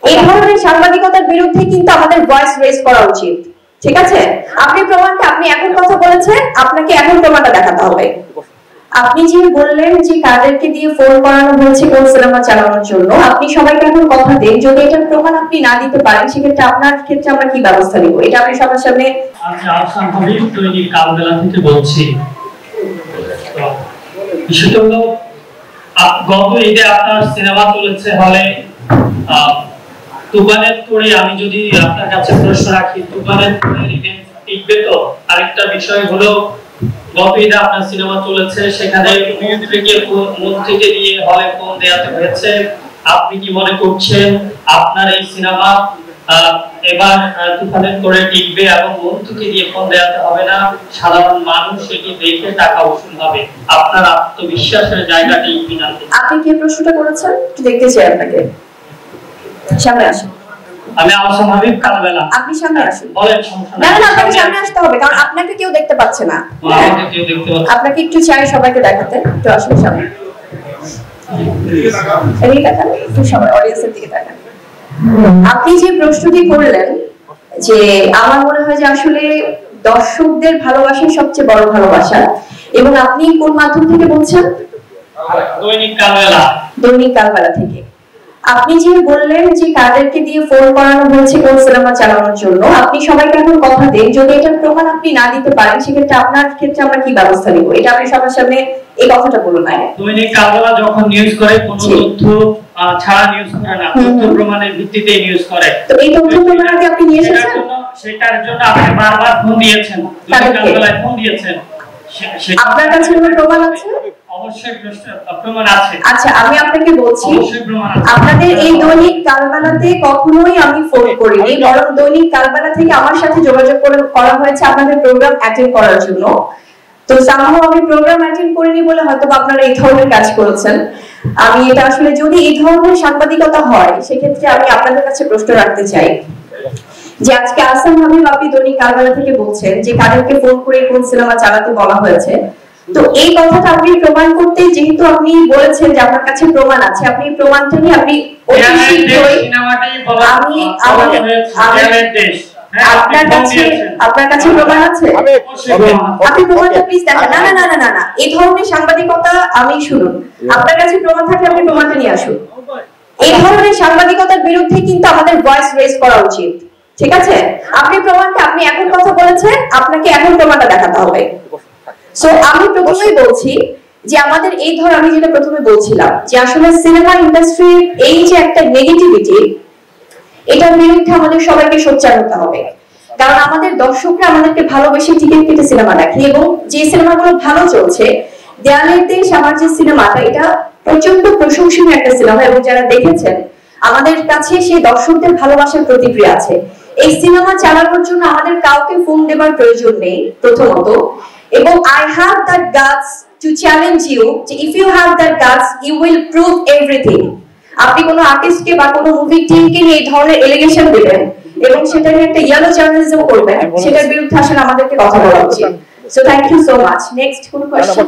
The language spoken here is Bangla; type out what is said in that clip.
এই ধরনের সাংবাদিকতার বিরুদ্ধে কিন্তু আমাদের ভয়েস রেজ করা উচিত। ঠিক আছে, আপনি প্রমাণটা আপনি এখন কথা বলেছেন, আপনাকে এখন প্রমাণটা দেখাতে হবে। আপনি যে বললেন যে কাদেরকে দিয়ে ফোন করানো হয়েছে কোন সিনেমা চালানোর জন্য, আপনি সবাইকে এখন কথা দেন, যদি এটার প্রমাণ আপনি না দিতে পারেন সেক্ষেত্রে আপনার ক্ষেত্রে আমরা কি ব্যবস্থা নিব, এটা আপনি সবার সামনে। আচ্ছা, আহসান হাবিব তৈরি কালবেলা থেকে বলছি। বিষয়টা হলো গত ঈদে আপনার সিনেমা চলেছে হলে তুফানের তোড়ে। আমি যদি আপনার কাছে প্রশ্ন রাখি, তুফানের তোড়ে ইভেন্ট টিকবে তো? আরেকটা বিষয় হলো গত ঈদে আপনার সিনেমা চলেছে, সেখানে মন্ত্রীকে দিয়ে হলে ফোন দেওয়াতে হয়েছে। আপনি কি মনে করছেন আপনার এই সিনেমা এবার তুফানের তোড়ে টিকবে এবং মন্ত্রীকে দিয়ে ফোন দেওয়াতে হবে না, সাধারণ মানুষ এটি দেখে টাকা উসুল হবে? আপনার আত্মবিশ্বাসের জায়গাটি কি জানতে? আপনি কি প্রশ্নটা করেছেন একটু দেখতে চাই আপনাকে। সামনে আসুন। আমি আহসান হাবিব কালবেলা। আপনি সামনে আসুন। বলেন, সমস্যা না না, আপনাকে সামনে আসতে হবে, কারণ আপনাকে কেউ দেখতে পাচ্ছে না। আমাকে কেউ দেখতে পাচ্ছে। আপনাকে একটু চাই সবাইকে দেখাতে, একটু আসুন সামনে। এই দেখান একটু সবাই অডিয়েন্সের দিকে দেখান। আপনি যে প্রশ্নটি করলেন, যে আমার মনে হয় যে আসলে দর্শকদের ভালোবাসাই সবচেয়ে বড় ভালোবাসা, এবং আপনি কোন মাধ্যম থেকে বলছেন? দৈনিক কালবেলা। দৈনিক কালবেলা থেকে। আপনি যে বললেন যে কাদেরকে দিয়ে ফোন করানো হয়েছে কোন সিনেমা চালানোর জন্য, আপনি সবাইকে এখন কথা দেন, যদি এটার প্রমাণ আপনি না দিতে পারেন সেক্ষেত্রে আপনার ক্ষেত্রে আমরা কি ব্যবস্থা নিব, এটা আপনি সবার সামনে এই কথাটা বলুন। দৈনিক কালবেলা যখন নিউজ করে কোনো তথ্য ছাড়া নিউজ করে না, তথ্য প্রমাণের ভিত্তিতে নিউজ করে। তো এই তথ্য প্রমাণ কি আপনি নিয়ে এসেছেন? সেটার জন্য আপনি বারবার ফোন দিয়েছেন, দৈনিক কালবেলায় ফোন দিয়েছেন। আপনার কাছে কোনো প্রমাণ আছে? অবশ্যই প্রমাণ আছে। আচ্ছা, আমি আপনাকে বলছি, আপনাদের এই দৈনিক কালবেলাতে কখনোই আমি ফোন করিনি, বরং দৈনিক কালবেলা থেকে আমার সাথে যোগাযোগ করা হয়েছে আপনাদের প্রোগ্রাম অ্যাটেন্ড করার জন্য। তো সামহাও আমি প্রোগ্রাম অ্যাটেন্ড করিনি বলে হয়তো আপনারা এই ধরনের কাজ করেছেন। আমি এটা আসলে, যদি এই ধরনের সাংবাদিকতা হয় সেক্ষেত্রে আমি আপনাদের কাছে প্রশ্ন রাখতে চাই, যে আজকে আহসান হাবিব আপনি দৈনিক কালবেলা থেকে বলছেন যে কাদেরকে ফোন করে কোন সিনেমা চালাতে বলা হয়েছে, তো এই কথাটা আপনি প্রমাণ করতে, যেহেতু আপনি বলেছেন যে আপনার কাছে প্রমাণ আছে, আপনি প্রমাণটা নিয়ে আপনি আপনার কাছে প্রমাণ আছে, আপনি প্রমাণটা প্লিজ দেখান। না না না না না, এই ধরনের সাংবাদিকতা আমি শুনুন, আপনার কাছে প্রমাণ থাকলে আপনি প্রমাণটা নিয়ে আসুন। এই ধরনের সাংবাদিকতার বিরুদ্ধে কিন্তু আমাদের ভয়েস রেজ করা উচিত। ঠিক আছে, আপনি প্রমাণটা আপনি এখন কথা বলেছেন, আপনাকে এখন প্রমাণটা দেখাতে হবে। সো আমি প্রথমেই বলছি যে আমাদের এই ধর, আমি যেটা প্রথমে বলছিলাম যে আসলে সিনেমা ইন্ডাস্ট্রির এই যে একটা নেগেটিভিটি, এটার বিরুদ্ধে আমাদের সবাইকে সোচ্চার হতে হবে। কারণ আমাদের দর্শকরা আমাদেরকে ভালোবেসে টিকিট কেটে সিনেমা দেখে, এবং যে সিনেমাগুলো ভালো চলছে, দেয়ালের দেশ আমার যে সিনেমাটা, এটা প্রচন্ড প্রশংসনীয় একটা সিনেমা, এবং যারা দেখেছেন আমাদের কাছে সেই দর্শকদের ভালোবাসার প্রতিক্রিয়া আছে। এই সিনেমা চালানোর জন্য আমাদের কাউকে ফোন দেবার প্রয়োজন নেই প্রথমত, এবং I have that guts to challenge you, if you have that guts you will prove everything। আপনি কোনো আর্টিস্টকে বা কোনো মুভি টিমকে নিয়ে এই ধরনের এলিগেশন দিবেন এবং সেটা নিয়ে একটা ইয়েলো জার্নালিজম করবেন, সেটার বিরুদ্ধে আসলে আমাদেরকে কথা বলা উচিত। So thank you so much. Next কোন কোয়েশ্চেন?